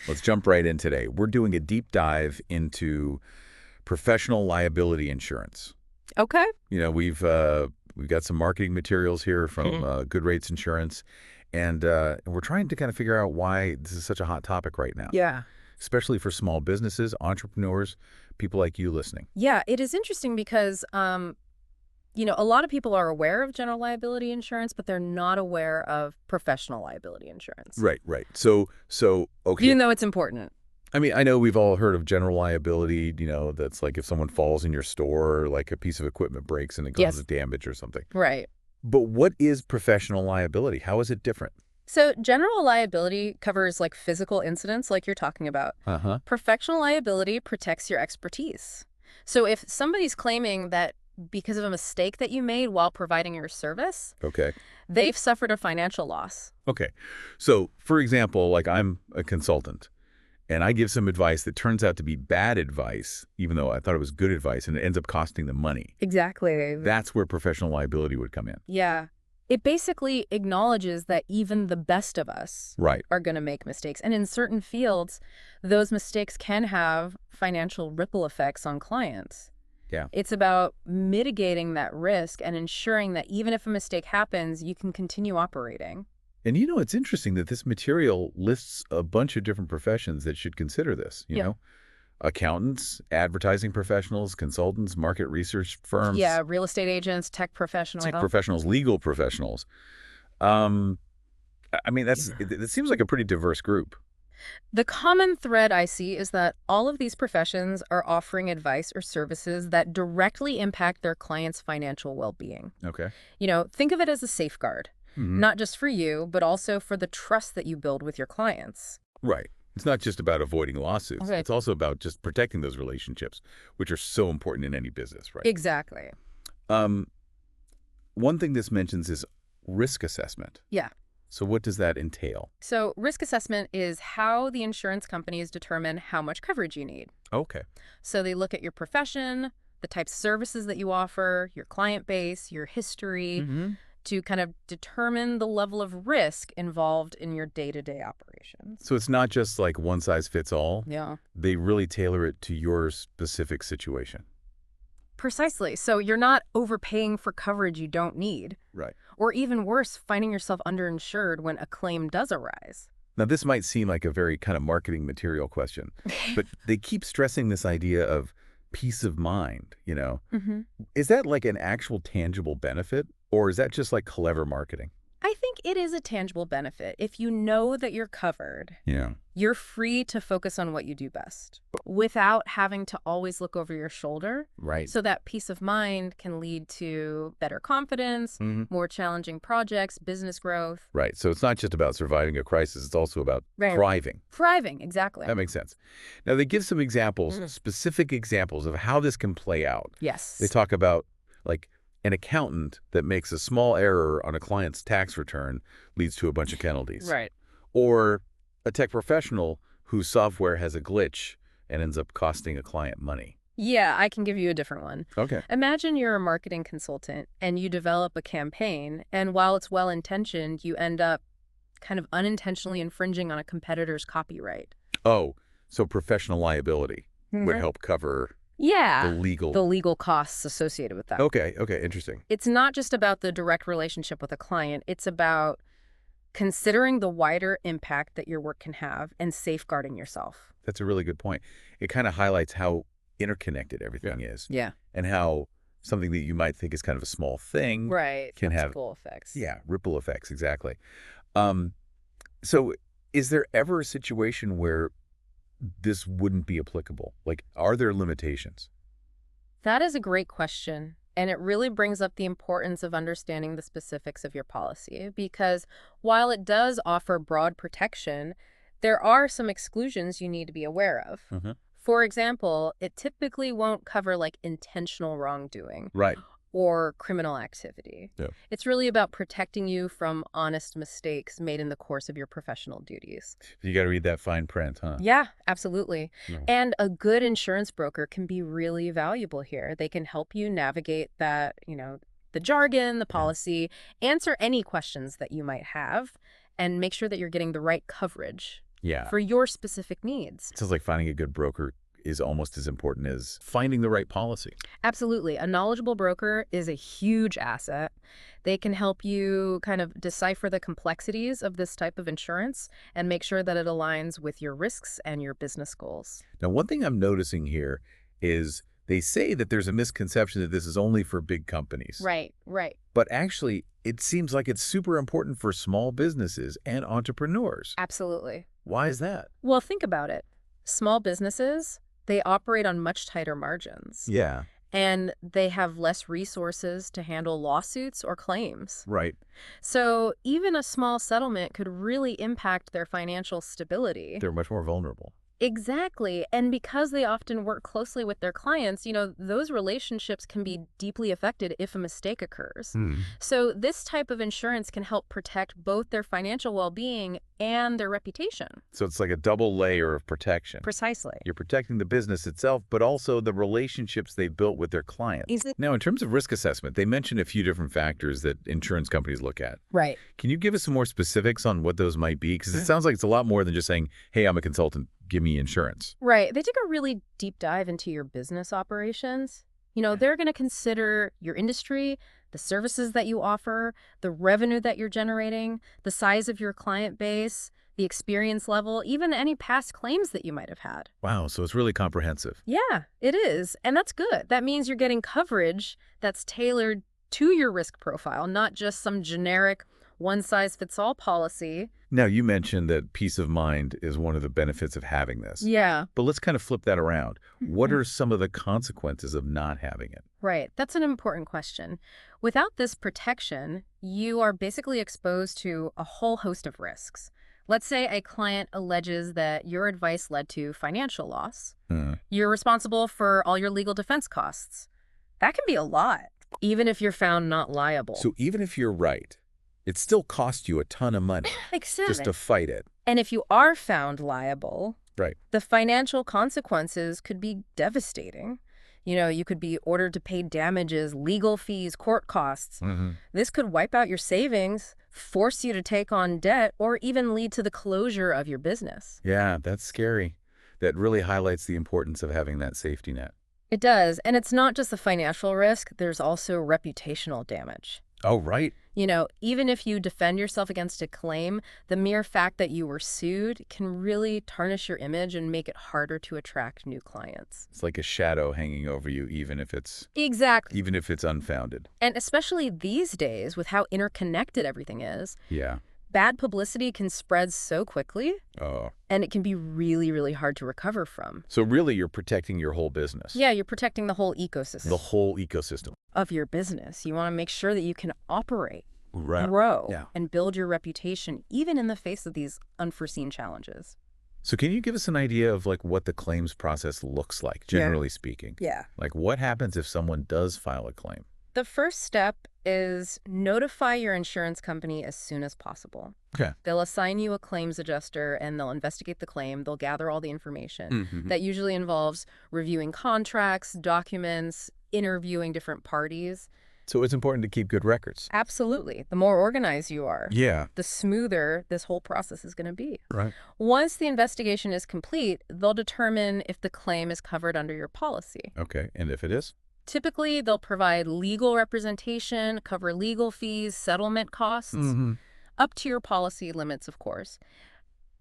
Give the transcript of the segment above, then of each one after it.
Let's jump right in today. We're doing a deep dive into professional liability insurance. Okay. We've got some marketing materials here from Good Rates Insurance, and we're trying to kind of figure out why this is such a hot topic right now, Yeah. especially for small businesses, entrepreneurs, people like you listening. Yeah, it is interesting because, a lot of people are aware of general liability insurance, but they're not aware of professional liability insurance, Right, right. So okay. even though it's important. I mean, I know we've all heard of general liability, that's like if someone falls in your store or like a piece of equipment breaks and it causes Yes. damage or something. Right. But what is professional liability? How is it different? So general liability covers like physical incidents like you're talking about. Uh-huh. Professional liability protects your expertise. So if somebody's claiming that because of a mistake that you made while providing your service, Okay. they've suffered a financial loss. Okay. So, for example, like I'm a consultant and I give some advice that turns out to be bad advice, even though I thought it was good advice, and it ends up costing them money. Exactly. That's where professional liability would come in. Yeah. It basically acknowledges that even the best of us Right. are going to make mistakes. And in certain fields, those mistakes can have financial ripple effects on clients. Yeah. It's about mitigating that risk and ensuring that even if a mistake happens, you can continue operating. And it's interesting that this material lists a bunch of different professions that should consider this, you Yeah. know? Accountants, advertising professionals, consultants, market research firms. Yeah, real estate agents, tech professionals. Tech professionals, legal professionals. I mean, it seems like a pretty diverse group. The common thread I see is that all of these professions are offering advice or services that directly impact their clients' financial well-being. Okay. Think of it as a safeguard, not just for you, but also for the trust that you build with your clients. Right. It's not just about avoiding lawsuits. Okay. It's also about just protecting those relationships, which are so important in any business, right? Exactly. One thing this mentions is risk assessment. Yeah. So what does that entail? So risk assessment is how the insurance companies determine how much coverage you need. Okay. So they look at your profession, the types of services that you offer, your client base, your history, to kind of determine the level of risk involved in your day-to-day operations. So it's not just like one size fits all. Yeah. They really tailor it to your specific situation. Precisely. So you're not overpaying for coverage you don't need. Right. Or even worse, finding yourself underinsured when a claim does arise. Now, this might seem like a very kind of marketing material question, but they keep stressing this idea of peace of mind, Is that like an actual tangible benefit, or is that just like clever marketing? I think it is a tangible benefit. If you know that you're covered, Yeah. you're free to focus on what you do best without having to always look over your shoulder. Right. So that peace of mind can lead to better confidence, more challenging projects, business growth. Right. So it's not just about surviving a crisis. It's also about thriving. Thriving, exactly. That makes sense. Now, they give some examples, specific examples of how this can play out. Yes. They talk about, like, an accountant that makes a small error on a client's tax return leads to a bunch of penalties. Right. Or a tech professional whose software has a glitch and ends up costing a client money. Yeah, I can give you a different one. Okay. Imagine you're a marketing consultant and you develop a campaign, and while it's well-intentioned, you end up kind of unintentionally infringing on a competitor's copyright. Oh, so professional liability would help cover the legal costs associated with that. Okay, interesting. It's not just about the direct relationship with a client. It's about considering the wider impact that your work can have and safeguarding yourself. That's a really good point. It kind of highlights how interconnected everything is. Yeah. And how something that you might think is kind of a small thing can have ripple effects. Yeah, ripple effects, exactly. So is there ever a situation where this wouldn't be applicable? Like, are there limitations? That is a great question. And it really brings up the importance of understanding the specifics of your policy, because while it does offer broad protection, there are some exclusions you need to be aware of. For example, it typically won't cover like intentional wrongdoing. Right. Or criminal activity. Yeah. It's really about protecting you from honest mistakes made in the course of your professional duties. You got to read that fine print, huh? Yeah, absolutely. No. And a good insurance broker can be really valuable here. They can help you navigate that, the jargon, the policy, answer any questions that you might have, and make sure that you're getting the right coverage Yeah. for your specific needs. It sounds like finding a good broker is almost as important as finding the right policy. Absolutely. A knowledgeable broker is a huge asset. They can help you kind of decipher the complexities of this type of insurance and make sure that it aligns with your risks and your business goals. Now, one thing I'm noticing here is they say that there's a misconception that this is only for big companies. Right, right. But actually, it seems like it's super important for small businesses and entrepreneurs. Absolutely. Why is that? Well, think about it. Small businesses, they operate on much tighter margins. Yeah, And they have less resources to handle lawsuits or claims. right. So even a small settlement could really impact their financial stability. They're much more vulnerable. Exactly. And because they often work closely with their clients, those relationships can be deeply affected if a mistake occurs. So this type of insurance can help protect both their financial well-being and their reputation. So it's like a double layer of protection. Precisely. You're protecting the business itself, but also the relationships they've built with their clients. Now, in terms of risk assessment, they mentioned a few different factors that insurance companies look at. Right. Can you give us some more specifics on what those might be? Because it sounds like it's a lot more than just saying, hey, I'm a consultant, give me insurance. Right. They take a really deep dive into your business operations. They're going to consider your industry, the services that you offer, the revenue that you're generating, the size of your client base, the experience level, even any past claims that you might have had. Wow, so it's really comprehensive. Yeah, it is. And that's good. That means you're getting coverage that's tailored to your risk profile, not just some generic one-size-fits-all policy. Now, you mentioned that peace of mind is one of the benefits of having this. Yeah. But let's kind of flip that around. What are some of the consequences of not having it? Right. That's an important question. Without this protection, you are basically exposed to a whole host of risks. Let's say a client alleges that your advice led to financial loss. You're responsible for all your legal defense costs. That can be a lot, even if you're found not liable. So even if you're right, it still costs you a ton of money just to fight it. And if you are found liable, Right. the financial consequences could be devastating. You could be ordered to pay damages, legal fees, court costs. This could wipe out your savings, force you to take on debt, or even lead to the closure of your business. Yeah, that's scary. That really highlights the importance of having that safety net. It does. And it's not just the financial risk. There's also reputational damage. Oh, right. Even if you defend yourself against a claim, the mere fact that you were sued can really tarnish your image and make it harder to attract new clients. It's like a shadow hanging over you, even if it's unfounded. And especially these days, with how interconnected everything is, Yeah. bad publicity can spread so quickly, Oh. and it can be really, really hard to recover from. So really, you're protecting your whole business. Yeah, you're protecting the whole ecosystem. The whole ecosystem. Of your business. You want to make sure that you can operate, Right. grow, Yeah. and build your reputation, even in the face of these unforeseen challenges. So can you give us an idea of what the claims process looks like, generally speaking? Yeah. What happens if someone does file a claim? The first step is notify your insurance company as soon as possible. Okay. They'll assign you a claims adjuster and they'll investigate the claim. They'll gather all the information. That usually involves reviewing contracts, documents, interviewing different parties. So it's important to keep good records. Absolutely. The more organized you are, Yeah. the smoother this whole process is going to be. Right. Once the investigation is complete, they'll determine if the claim is covered under your policy. Okay. And if it is? Typically, they'll provide legal representation, cover legal fees, settlement costs, up to your policy limits, of course.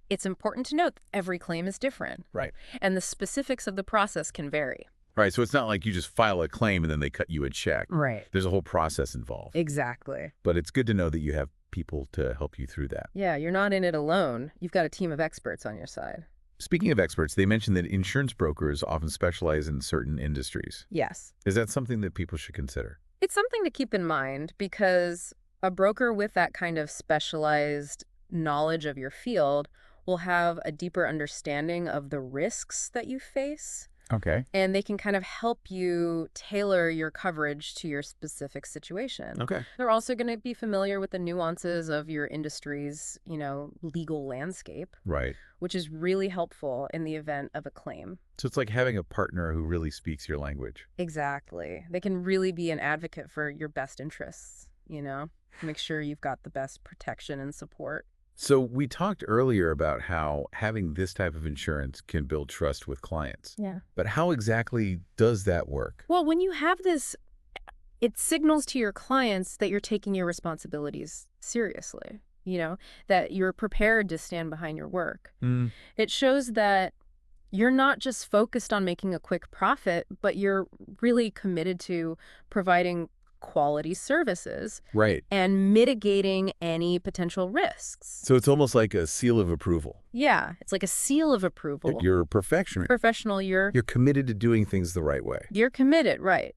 It's important to note that every claim is different. Right. And the specifics of the process can vary. Right. So it's not like you just file a claim and then they cut you a check. Right. There's a whole process involved. Exactly. But it's good to know that you have people to help you through that. Yeah, you're not in it alone. You've got a team of experts on your side. Speaking of experts, they mentioned that insurance brokers often specialize in certain industries. Yes. Is that something that people should consider? It's something to keep in mind because a broker with that kind of specialized knowledge of your field will have a deeper understanding of the risks that you face. Okay. And they can kind of help you tailor your coverage to your specific situation. Okay. They're also going to be familiar with the nuances of your industry's, legal landscape, Right. which is really helpful in the event of a claim. So it's like having a partner who really speaks your language. Exactly. They can really be an advocate for your best interests, make sure you've got the best protection and support. So we talked earlier about how having this type of insurance can build trust with clients. Yeah. But how exactly does that work? Well, when you have this, it signals to your clients that you're taking your responsibilities seriously, that you're prepared to stand behind your work. Mm, It shows that you're not just focused on making a quick profit, but you're really committed to providing quality services right. and mitigating any potential risks. So it's almost like a seal of approval. Yeah, it's like a seal of approval. You're a professional. Professional, you're You're committed to doing things the right way. you're committed, right?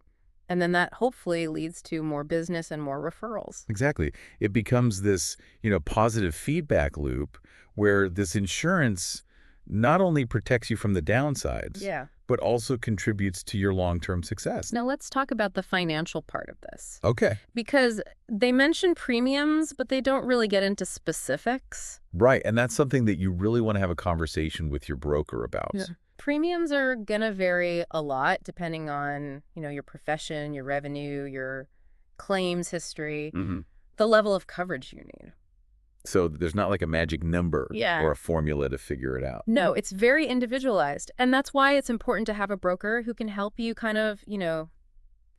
And then that hopefully leads to more business and more referrals. Exactly. It becomes this, positive feedback loop where this insurance not only protects you from the downsides, Yeah. but also contributes to your long-term success. Now let's talk about the financial part of this. Okay. Because they mention premiums, but they don't really get into specifics. Right. And that's something that you really want to have a conversation with your broker about. Yeah. Premiums are going to vary a lot depending on, your profession, your revenue, your claims history, Hmm. the level of coverage you need. So there's not like a magic number Yeah. or a formula to figure it out. No, it's very individualized. And that's why it's important to have a broker who can help you kind of,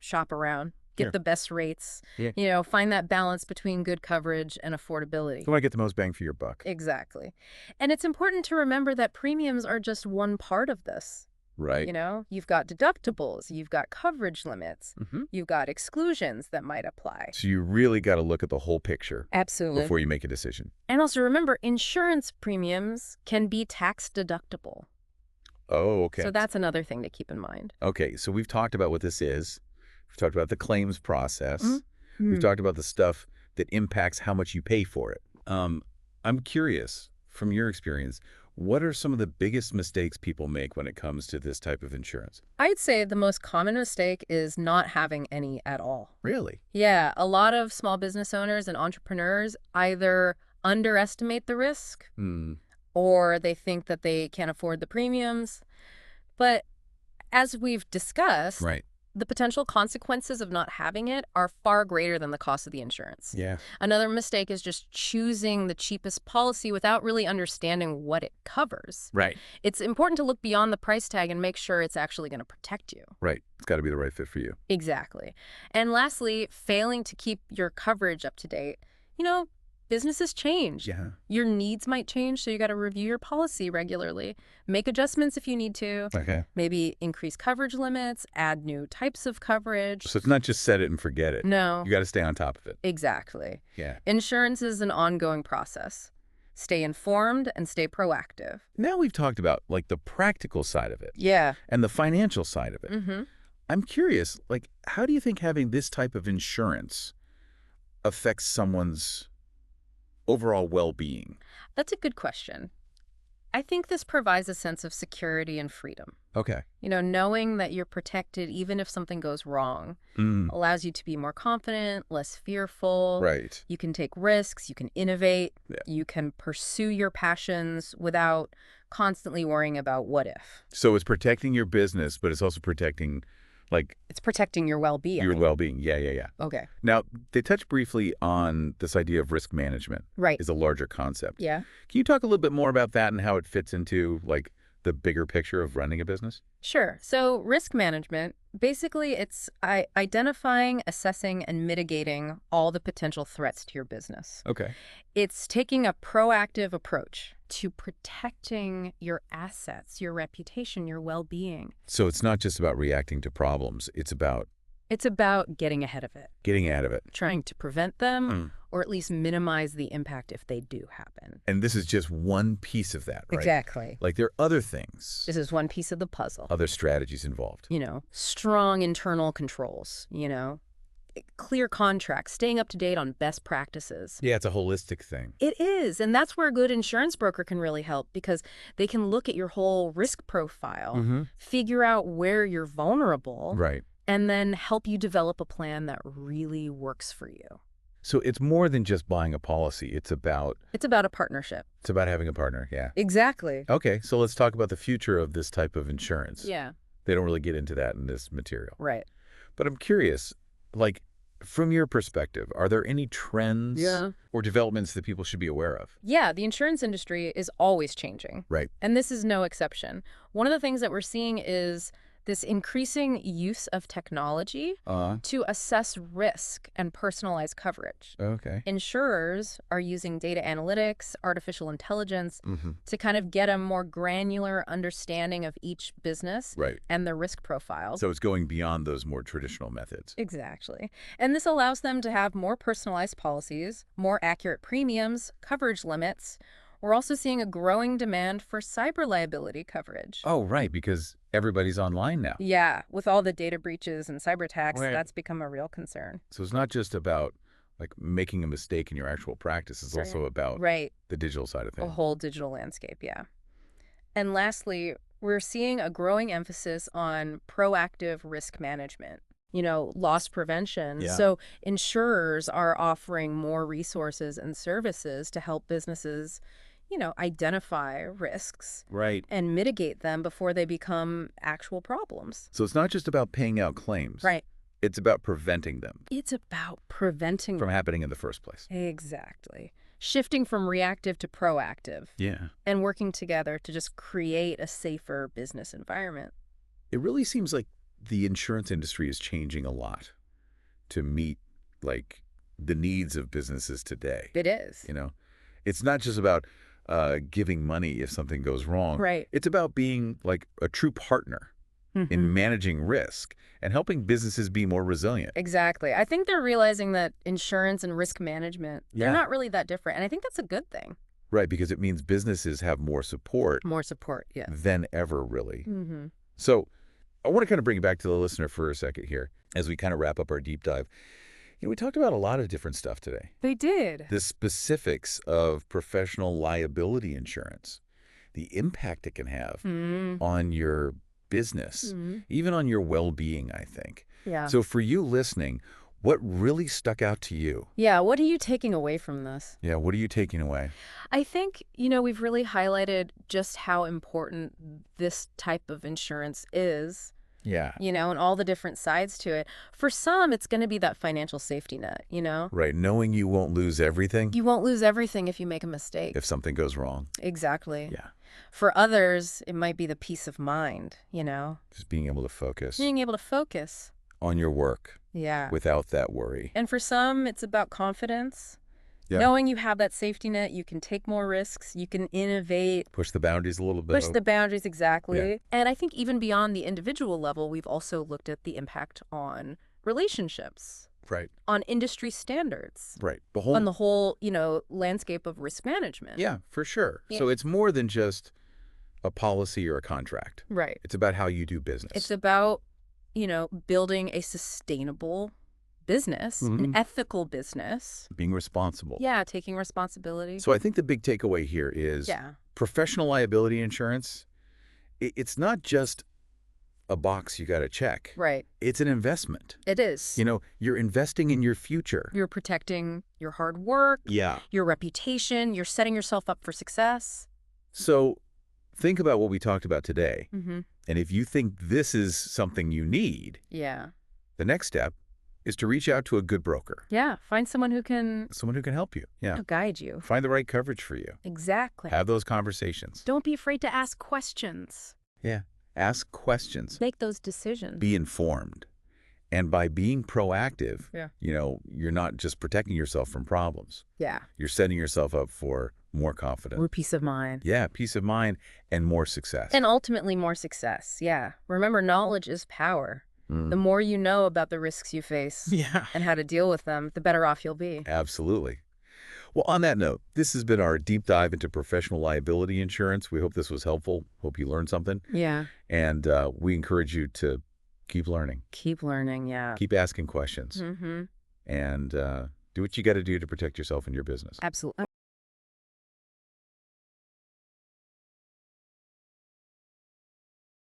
shop around, get Sure. the best rates, Yeah. find that balance between good coverage and affordability. You want to get the most bang for your buck. Exactly. And it's important to remember that premiums are just one part of this. Right. You've got deductibles, you've got coverage limits, Hmm. you've got exclusions that might apply. So you really got to look at the whole picture Absolutely. before you make a decision. And also remember, insurance premiums can be tax deductible. Oh, okay. So that's another thing to keep in mind. Okay, so we've talked about what this is. We've talked about the claims process. Mhm. We've talked about the stuff that impacts how much you pay for it. I'm curious, from your experience, what are some of the biggest mistakes people make when it comes to this type of insurance? I'd say the most common mistake is not having any at all. Really? Yeah, a lot of small business owners and entrepreneurs either underestimate the risk Hmm. or they think that they can't afford the premiums. But as we've discussed, Right. the potential consequences of not having it are far greater than the cost of the insurance. Yeah. Another mistake is just choosing the cheapest policy without really understanding what it covers. Right. It's important to look beyond the price tag and make sure it's actually going to protect you. Right. It's got to be the right fit for you. Exactly. And lastly, failing to keep your coverage up to date. Businesses change. Yeah. Your needs might change, so you got to review your policy regularly. Make adjustments if you need to. Okay. Maybe increase coverage limits, add new types of coverage. So it's not just set it and forget it. No, You got to stay on top of it. exactly. Yeah. Insurance is an ongoing process. Stay informed and stay proactive. Now we've talked about like the practical side of it Yeah. and the financial side of it. Mm-hmm. I'm curious, like, how do you think having this type of insurance affects someone's overall well-being? That's a good question. I think this provides a sense of security and freedom. Okay. Knowing that you're protected even if something goes wrong Mm, allows you to be more confident, less fearful. right. You can take risks, you can innovate, Yeah. you can pursue your passions without constantly worrying about what if. So it's protecting your business, but it's also protecting, like, It's protecting your well-being. your well-being. Yeah, yeah, yeah. Okay. Now, they touched briefly on this idea of risk management Right. is a larger concept. Yeah. Can you talk a little bit more about that and how it fits into, like, the bigger picture of running a business? Sure. So risk management, basically it's identifying, assessing, and mitigating all the potential threats to your business. Okay. It's taking a proactive approach to protecting your assets, your reputation, your well-being. So it's not just about reacting to problems. It's about It's about getting ahead of it, getting out of it. trying to prevent them, Mm. or at least minimize the impact if they do happen. And this is just one piece of that, right? Exactly. Like, there are other things, This is one piece of the puzzle. other strategies involved. Strong internal controls, clear contracts, staying up to date on best practices. Yeah, it's a holistic thing. It is. And that's where a good insurance broker can really help because they can look at your whole risk profile, figure out where you're vulnerable, Right. and then help you develop a plan that really works for you. So it's more than just buying a policy. It's about It's about a partnership. having a partner. Yeah. Exactly. Okay, so let's talk about the future of this type of insurance. Yeah. They don't really get into that in this material. Right. But I'm curious, like, From your perspective, are there any trends Yeah. or developments that people should be aware of? Yeah, the insurance industry is always changing, Right. and this is no exception. One of the things that we're seeing is this increasing use of technology to assess risk and personalize coverage. Okay. Insurers are using data analytics, artificial intelligence Mm-hmm. to kind of get a more granular understanding of each business Right. and their risk profile. So it's going beyond those more traditional methods. Exactly. And this allows them to have more personalized policies, more accurate premiums, coverage limits. We're also seeing a growing demand for cyber liability coverage. Oh, right, because everybody's online now. Yeah, with all the data breaches and cyber attacks, Right. that's become a real concern. So it's not just about like making a mistake in your actual practice. It's also about Right. the digital side of A things. whole digital landscape, yeah. And lastly, we're seeing a growing emphasis on proactive risk management, loss prevention. Yeah. So insurers are offering more resources and services to help businesses, identify risks Right. and mitigate them before they become actual problems. So it's not just about paying out claims. Right. It's about preventing them It's about preventing from happening in the first place. Exactly. Shifting from reactive to proactive Yeah. and working together to just create a safer business environment. It really seems like the insurance industry is changing a lot to meet like the needs of businesses today. It is. It's not just about giving money if something goes wrong. Right. It's about being like a true partner Mhm. in managing risk and helping businesses be more resilient. Exactly. I think they're realizing that insurance and risk management, Yeah. they're not really that different. And I think that's a good thing. Right, because it means businesses have more support More support, yes. than ever, really. Mm-hmm. So I want to kind of bring it back to the listener for a second here as we kind of wrap up our deep dive. We talked about a lot of different stuff today. They did. The specifics of professional liability insurance, the impact it can have on your business, even on your well-being, I think. Yeah. So for you listening, what really stuck out to you? Yeah, what are you taking away from this? Yeah, what are you taking away? I think, we've really highlighted just how important this type of insurance is. Yeah. And all the different sides to it. For some, it's going to be that financial safety net, Right, knowing you won't lose everything You won't lose everything if you make a mistake. if something goes wrong. Exactly. Yeah, For others, it might be the peace of mind, just being able to focus being able to focus. on your work Yeah. without that worry. And for some, it's about confidence. Yeah. Knowing you have that safety net, you can take more risks, you can innovate, Push the boundaries a little bit. push the boundaries, exactly. Yeah. And I think even beyond the individual level, we've also looked at the impact on relationships, Right, on industry standards, right. The whole on the whole, landscape of risk management. Yeah, for sure. Yeah. So it's more than just a policy or a contract. Right. It's about how you do business. It's about, building a sustainable business, an ethical business. being responsible. Yeah, taking responsibility. So I think the big takeaway here is professional liability insurance, it's not just a box you got to check. Right. It's an investment. It is. You're investing in your future. You're protecting your hard work, Yeah. your reputation. You're setting yourself up for success. So think about what we talked about today. Mm-hmm. And if you think this is something you need, Yeah. the next step is to reach out to a good broker, Yeah. Find someone who can someone who can help you. Yeah. guide you. Find the right coverage for you. Exactly. Have those conversations. Don't be afraid to ask questions. Yeah. Ask questions. Make those decisions. Be informed. And by being proactive, Yeah. you're not just protecting yourself from problems. Yeah. You're setting yourself up for more confidence. Or peace of mind. Yeah, peace of mind and more success. And ultimately more success. Yeah. Remember, knowledge is power. The more you know about the risks you face Yeah. and how to deal with them, the better off you'll be. Absolutely. Well, on that note, this has been our deep dive into professional liability insurance. We hope this was helpful. Hope you learned something. Yeah. And we encourage you to keep learning. Keep learning, yeah. Keep asking questions. Mm-hmm. And do what you got to do to protect yourself and your business. Absolutely.